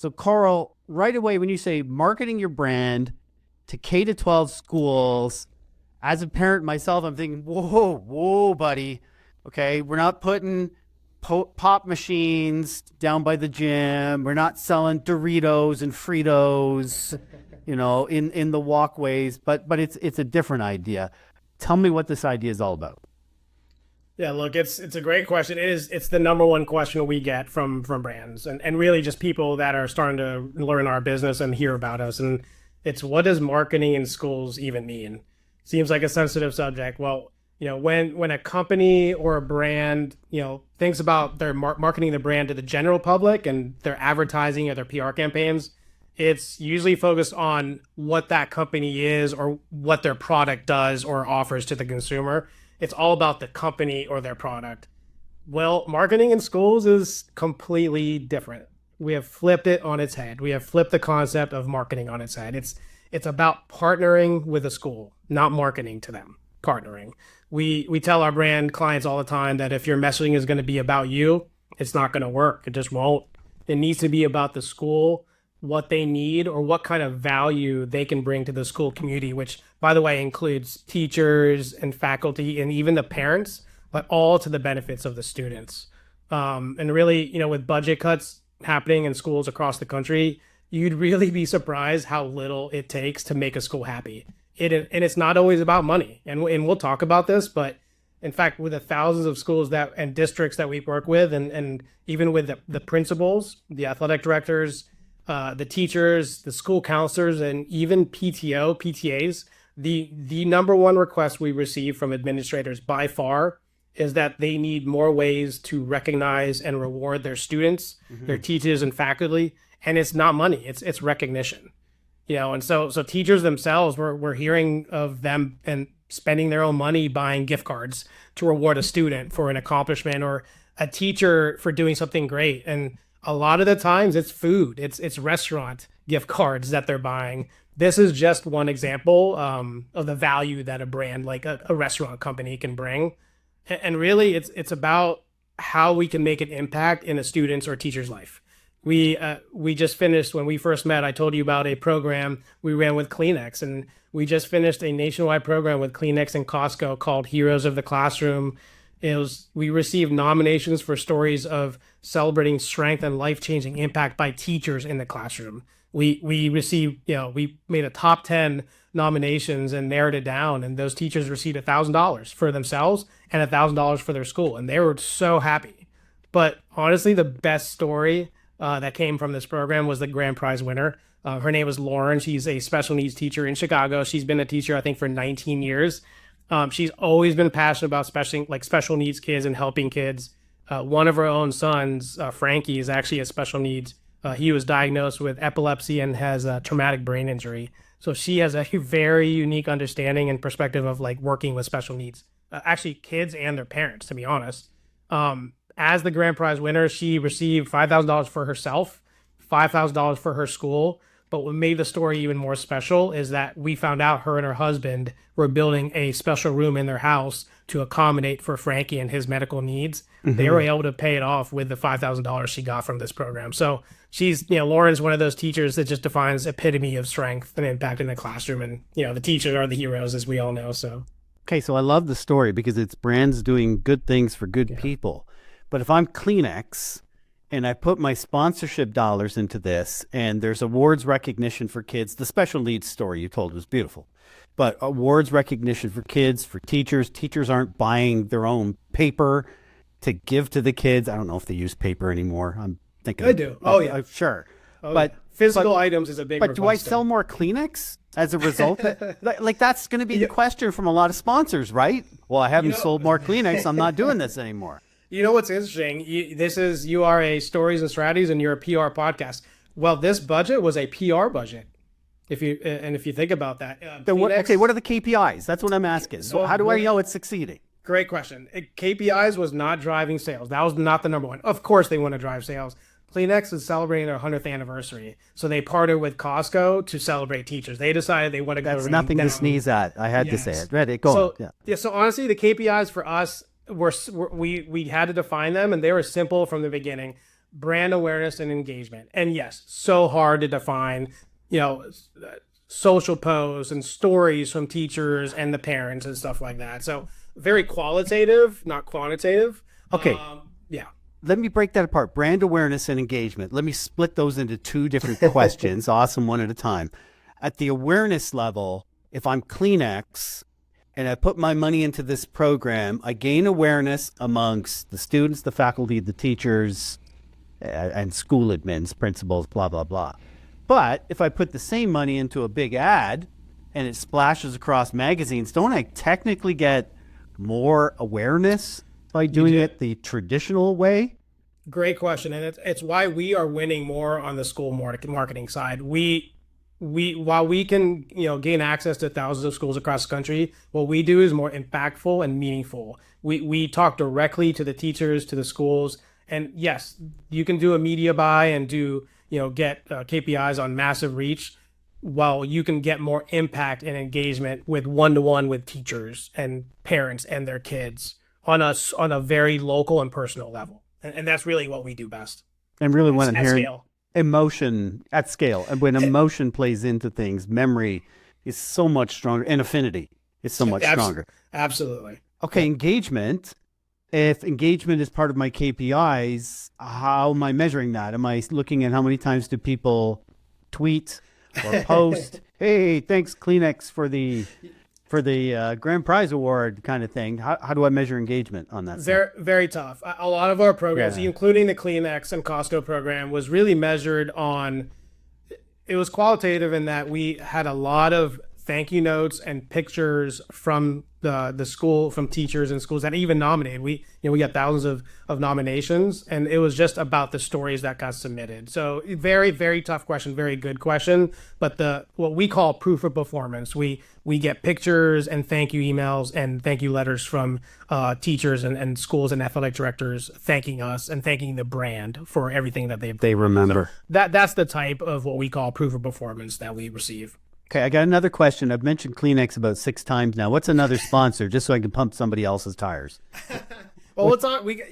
So Karl, right away, when you say marketing your brand to K to 12 schools, as a parent myself, I'm thinking, whoa, buddy. Okay, we're not putting pop machines down by the gym. We're not selling Doritos and Fritos, in the walkways. But it's a different idea. Tell me what this idea is all about. Yeah, look, it's a great question. It's the number one question we get from brands and really just people that are starting to learn our business and hear about us. And it's, what does marketing in schools even mean? Seems like a sensitive subject. Well, when a company or a brand, thinks about their marketing the brand to the general public and their advertising or their PR campaigns, it's usually focused on what that company is or what their product does or offers to the consumer. It's all about the company or their product. Well, marketing in schools is completely different. We have flipped it on its head. We have flipped the concept of marketing on its head. It's about partnering with a school, not marketing to them. Partnering. We tell our brand clients all the time that if your messaging is going to be about you, it's not going to work. It just won't. It needs to be about the school, what they need, or what kind of value they can bring to the school community, which, by the way, includes teachers and faculty and even the parents, but all to the benefits of the students. And really, with budget cuts happening in schools across the country, you'd really be surprised how little it takes to make a school happy. And it's not always about money. And we'll talk about this, but in fact, with the thousands of schools and districts that we work with, and even with the principals, the athletic directors, the teachers, the school counselors, and even PTAs, the number one request we receive from administrators by far is that they need more ways to recognize and reward their students, their teachers and faculty. And it's not money, it's recognition. And so teachers themselves, we're hearing of them and spending their own money buying gift cards to reward a student for an accomplishment or a teacher for doing something great. And a lot of the times it's food, it's restaurant gift cards that they're buying. This is just one example of the value that a brand like a restaurant company can bring. And really, it's about how we can make an impact in a student's or teacher's life. We just finished, when we first met, I told you about a program we ran with Kleenex, and we just finished a nationwide program with Kleenex and Costco called Heroes of the Classroom. We received nominations for stories of celebrating strength and life-changing impact by teachers in the classroom. We received, we made a top 10 nominations and narrowed it down, and those teachers received $1,000 for themselves and $1,000 for their school, and they were so happy. But honestly, the best story that came from this program was the grand prize winner. Her name was Lauren. She's a special needs teacher in Chicago. She's been a teacher, I think, for 19 years. She's always been passionate about special needs kids and helping kids. One of her own sons, Frankie, is actually a special needs. He was diagnosed with epilepsy and has a traumatic brain injury. So she has a very unique understanding and perspective of working with special needs, actually kids and their parents, to be honest. As the grand prize winner, she received $5,000 for herself, $5,000 for her school. But what made the story even more special is that we found out her and her husband were building a special room in their house to accommodate for Frankie and his medical needs. Mm-hmm. They were able to pay it off with the $5,000 she got from this program. So Lauren's one of those teachers that just defines epitome of strength and impact in the classroom. And, the teachers are the heroes, as we all know. So. Okay, so I love the story because it's brands doing good things for good people. But if I'm Kleenex and I put my sponsorship dollars into this, and there's awards recognition for kids, the special needs story you told was beautiful, but awards recognition for kids, for teachers aren't buying their own paper to give to the kids. I don't know if they use paper anymore. I'm thinking they do. Oh yeah, sure. Oh, but physical items is a big. But do I sell more Kleenex as a result? That's going to be the question from a lot of sponsors, right? Well, I haven't sold more Kleenex. I'm not doing this anymore. You know what's interesting? You are a stories and strategies, and you're a PR podcast. Well, this budget was a PR budget. If you think about that, what are the KPIs? That's what I'm asking. So how do I know it's succeeding? Great question. KPIs was not driving sales. That was not the number one. Of course, they want to drive sales. Kleenex is celebrating their 100th anniversary, so they partnered with Costco to celebrate teachers. They decided they want to go. That's nothing to sneeze at. I had to say it. Ready? Go. So honestly, the KPIs for us we had to define them, and they were simple from the beginning. brand awareness and engagement. And yes, so hard to define, you know, social posts and stories from teachers and the parents and stuff like that. So very qualitative, not quantitative. Okay. Yeah. Let me break that apart. Brand awareness and engagement. Let me split those into two different questions. Awesome, one at a time. At the awareness level, if I'm Kleenex and I put my money into this program, I gain awareness amongst the students, the faculty, the teachers, and school admins, principals, blah, blah, blah. But if I put the same money into a big ad and it splashes across magazines, don't I technically get more awareness by doing it the traditional way? Great question, and it's why we are winning more on the school marketing side. We while we can gain access to thousands of schools across the country, what we do is more impactful and meaningful. We talk directly to the teachers, to the schools, and yes, you can do a media buy and do get KPIs on massive reach, while you can get more impact and engagement with one-to-one with teachers and parents and their kids on a very local and personal level. And that's really what we do best. And really when I'm hearing scale. Emotion at scale. And when emotion plays into things, memory is so much stronger, and affinity is so much stronger. Absolutely. Okay, engagement. If engagement is part of my KPIs, how am I measuring that? Am I looking at how many times do people tweet or post, hey, thanks Kleenex for the grand prize award kind of thing? How do I measure engagement on that? Very, very tough. A lot of our programs, including the Kleenex and Costco program, was really measured on, it was qualitative in that we had a lot of thank you notes and pictures from the school, from teachers and schools that even nominated. We got thousands of nominations, and it was just about the stories that got submitted. So very, very tough question, very good question. But what we call proof of performance, we get pictures and thank you emails and thank you letters from teachers and schools and athletic directors thanking us and thanking the brand for everything that they remember. So that's the type of what we call proof of performance that we receive. Okay, I got another question. I've mentioned Kleenex about 6 times now. What's another sponsor, just so I can pump somebody else's tires? Well, what's on? We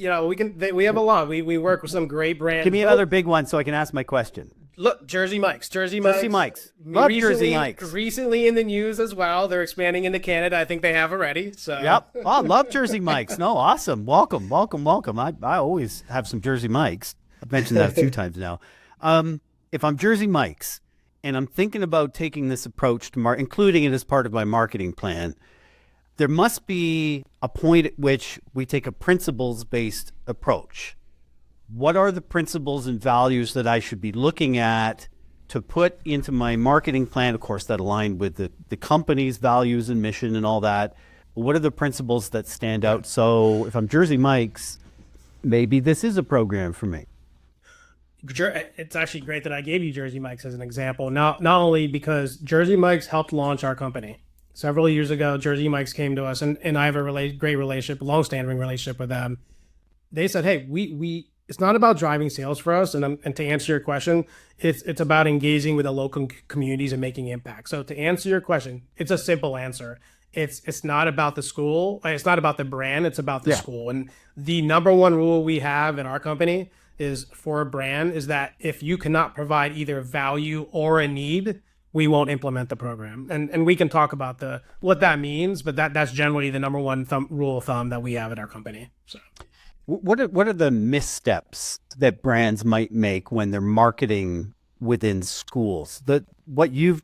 have a lot. We work with some great brands. Give me another big one so I can ask my question. Look, Jersey Mike's. Love Jersey Mike's. Recently in the news as well. They're expanding into Canada. I think they have already. So. Yep. Oh, love Jersey Mike's. No, awesome. Welcome. I always have some Jersey Mike's. I've mentioned that a few times now. If I'm Jersey Mike's, and I'm thinking about taking this approach to including it as part of my marketing plan, there must be a point at which we take a principles-based approach. What are the principles and values that I should be looking at to put into my marketing plan? Of course, that align with the company's values and mission and all that. What are the principles that stand out? So if I'm Jersey Mike's, maybe this is a program for me. It's actually great that I gave you Jersey Mike's as an example. Not only because Jersey Mike's helped launch our company. Several years ago, Jersey Mike's came to us, and I have a great relationship, long-standing relationship with them. They said, hey, we it's not about driving sales for us, and to answer your question, it's about engaging with the local communities and making impact. So to answer your question, it's a simple answer. It's not about the school, it's not about the brand, it's about the school. And the number one rule we have in our company is for a brand is that if you cannot provide either value or a need, we won't implement the program. And we can talk about what that means, but that's generally the number one rule of thumb that we have at our company. So, what are the missteps that brands might make when they're marketing within schools? What you've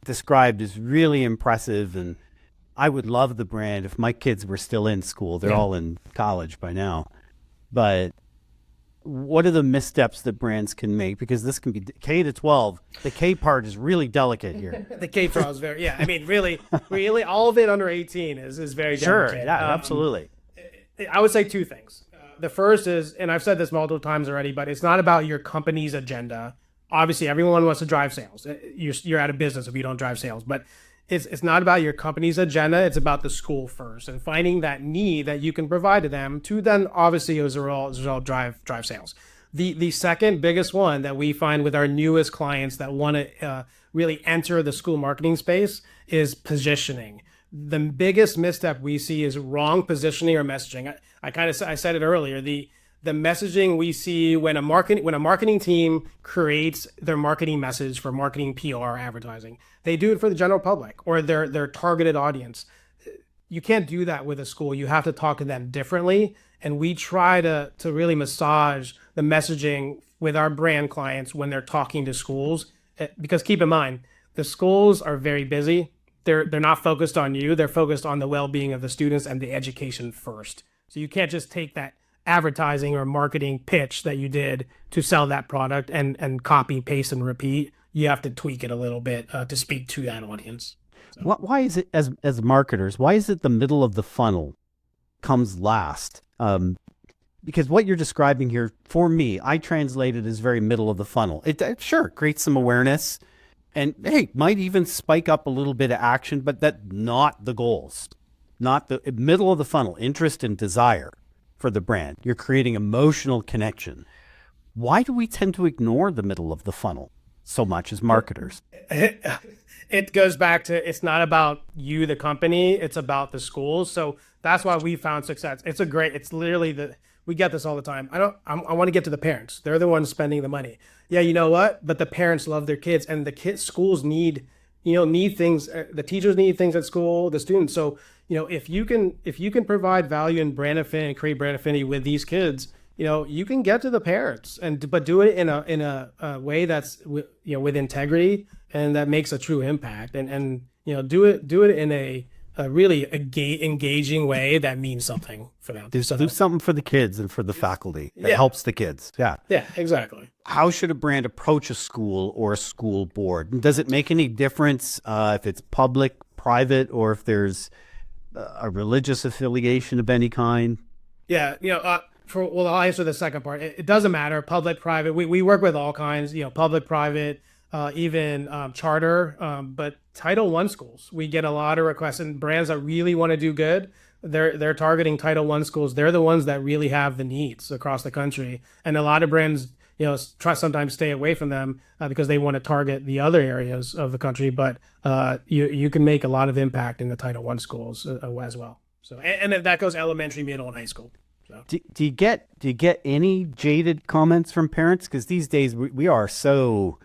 described is really impressive, and I would love the brand if my kids were still in school. They're all in college by now, but what are the missteps that brands can make? Because this can be K to 12. The K part is really delicate here. The K part is very, I mean, really, all of it under 18 is very delicate. Sure, yeah, absolutely. I would say 2 things. The first is, and I've said this multiple times already, but it's not about your company's agenda. Obviously, everyone wants to drive sales. You're out of business if you don't drive sales. But it's not about your company's agenda. It's about the school first and finding that need that you can provide to them to then obviously as a result drive sales. The second biggest one that we find with our newest clients that want to really enter the school marketing space is positioning. The biggest misstep we see is wrong positioning or messaging. I said it earlier. The the messaging we see when a marketing team creates their marketing message for marketing, PR, advertising, they do it for the general public or their targeted audience. You can't do that with a school. You have to talk to them differently. And we try to really massage the messaging with our brand clients when they're talking to schools. Because keep in mind, the schools are very busy. They're not focused on you. They're focused on the well-being of the students and the education first. So you can't just take that advertising or marketing pitch that you did to sell that product and copy, paste, and repeat. You have to tweak it a little bit to speak to that audience. So. Why is it, as marketers, why is it the middle of the funnel comes last? Because what you're describing here, for me, I translate it as very middle of the funnel. It sure creates some awareness, and hey, might even spike up a little bit of action, but that's not the goals. Not the middle of the funnel, interest and desire for the brand. You're creating emotional connection. Why do we tend to ignore the middle of the funnel so much as marketers? It goes back to, it's not about you, the company, it's about the schools. So that's why we found success. It's literally we get this all the time. I want to get to the parents. They're the ones spending the money. Yeah, you know what? But the parents love their kids, and the schools need things. The teachers need things at school, the students. So, if you can provide value and brand affinity and create brand affinity with these kids, you can get to the parents but do it in a way that's with integrity and that makes a true impact, and do it in a really engaging way that means something for them. Do something for the kids and for the faculty that helps the kids. Yeah. Yeah, exactly. How should a brand approach a school or a school board? And does it make any difference if it's public, private, or if there's a religious affiliation of any kind? Yeah, I'll answer the second part. It doesn't matter, public, private. We work with all kinds, public, private, even charter, but Title I schools. We get a lot of requests, and brands that really want to do good, they're targeting Title I schools. They're the ones that really have the needs across the country, and a lot of brands, sometimes stay away from them because they want to target the other areas of the country. But you can make a lot of impact in the Title I schools as well. So, and that goes elementary, middle, and high school. So. Do you get any jaded comments from parents? Because these days we are so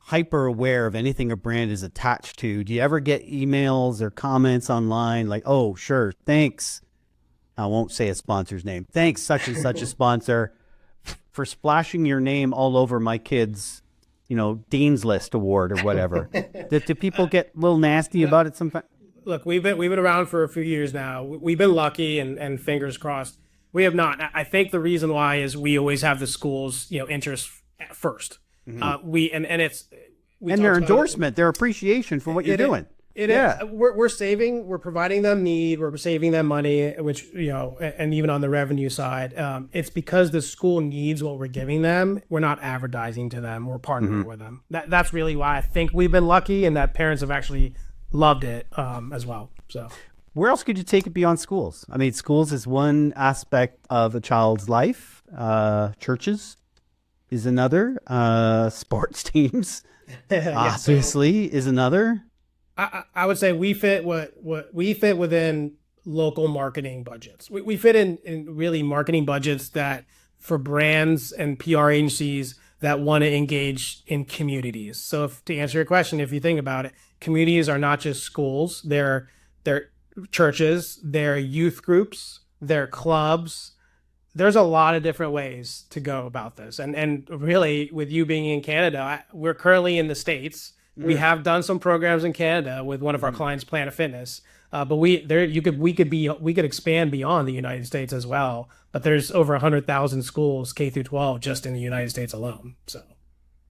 hyper aware of anything a brand is attached to. Do you ever get emails or comments online like, "Oh, sure, thanks. I won't say a sponsor's name. Thanks, such and such a sponsor, for splashing your name all over my kids, Dean's List award or whatever." Do people get a little nasty about it sometimes? Look, we've been around for a few years now. We've been lucky, and fingers crossed. We have not. I think the reason why is we always have the school's interest at first. Mm-hmm. And their endorsement, their appreciation for what you're doing. We're providing them need, we're saving them money, which and even on the revenue side, it's because the school needs what we're giving them. We're not advertising to them. We're partnering with them. That's really why I think we've been lucky, and that parents have actually loved it as well. So. Where else could you take it beyond schools? I mean, schools is one aspect of a child's life. Churches is another. Sports teams, obviously, is another. I would say we fit we fit within local marketing budgets. We fit in really marketing budgets that for brands and PR agencies that want to engage in communities. So to answer your question, if you think about it, communities are not just schools. They're churches, they're youth groups, they're clubs. There's a lot of different ways to go about this. And really, with you being in Canada, we're currently in the States. We have done some programs in Canada with one of our clients, Planet Fitness. But we could expand beyond the United States as well. But there's over 100,000 schools K through 12 just in the United States alone. So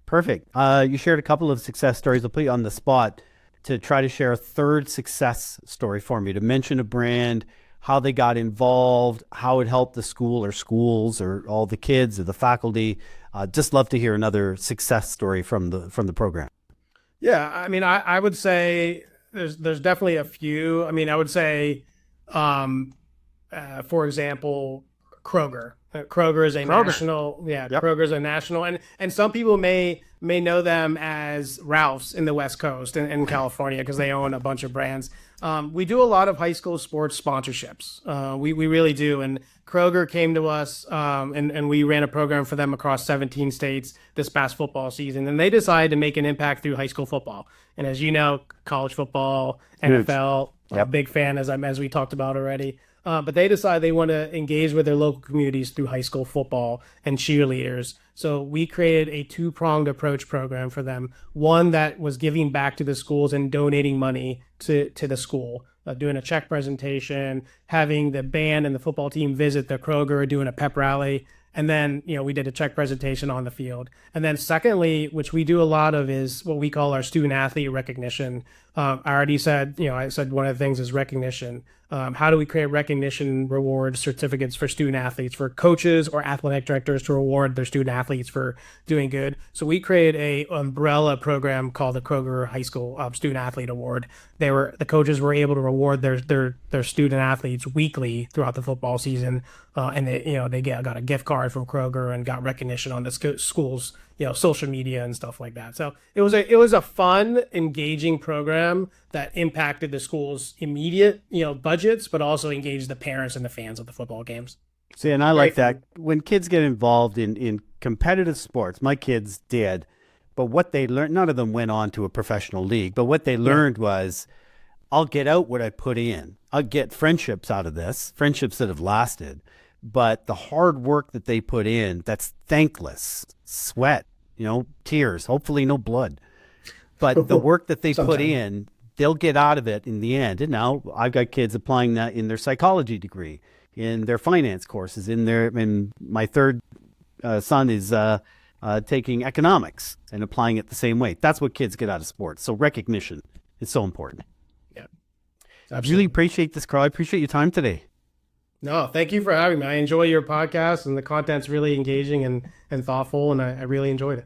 perfect. You shared a couple of success stories. I'll put you on the spot to try to share a third success story for me, to mention a brand, how they got involved, how it helped the school or schools or all the kids or the faculty. Just love to hear another success story from the program. Yeah, I mean, I would say there's definitely a few. I mean, I would say, for example, Kroger. Kroger is a Kroger. national, Yep. Kroger's a national, and some people may know them as Ralph's in the West Coast in California because they own a bunch of brands. We do a lot of high school sports sponsorships. We really do, and Kroger came to us, and we ran a program for them across 17 states this past football season, and they decided to make an impact through high school football. And as you know, college football, NFL, Yep. big fan as we talked about already. But they decide they want to engage with their local communities through high school football and cheerleaders. So we created a two-pronged approach program for them. One that was giving back to the schools and donating money to the school, doing a check presentation, having the band and the football team visit the Kroger, doing a pep rally. And then, we did a check presentation on the field. And then secondly, which we do a lot of, is what we call our student athlete recognition. I already said, I said one of the things is recognition. How do we create recognition reward certificates for student athletes, for coaches or athletic directors to reward their student athletes for doing good? So we created a umbrella program called the Kroger High School Student Athlete Award. The coaches were able to reward their student athletes weekly throughout the football season, and they got a gift card from Kroger and got recognition on the school's social media and stuff like that. So it was a fun, engaging program that impacted the school's immediate budgets, but also engaged the parents and the fans of the football games. See, and I like that when kids get involved in competitive sports. My kids did, but what they learned, none of them went on to a professional league, but what they learned was, I'll get out what I put in. I'll get friendships out of this, friendships that have lasted, but the hard work that they put in, that's thankless, sweat, tears, hopefully no blood, but the work that they put in, they'll get out of it in the end. And now I've got kids applying that in their psychology degree, in their finance courses, and my third son is taking economics and applying it the same way. That's what kids get out of sports. So recognition is so important. Yeah, I really appreciate this, Karl. I appreciate your time today. No, thank you for having me. I enjoy your podcast, and the content's really engaging and thoughtful, and I really enjoyed it.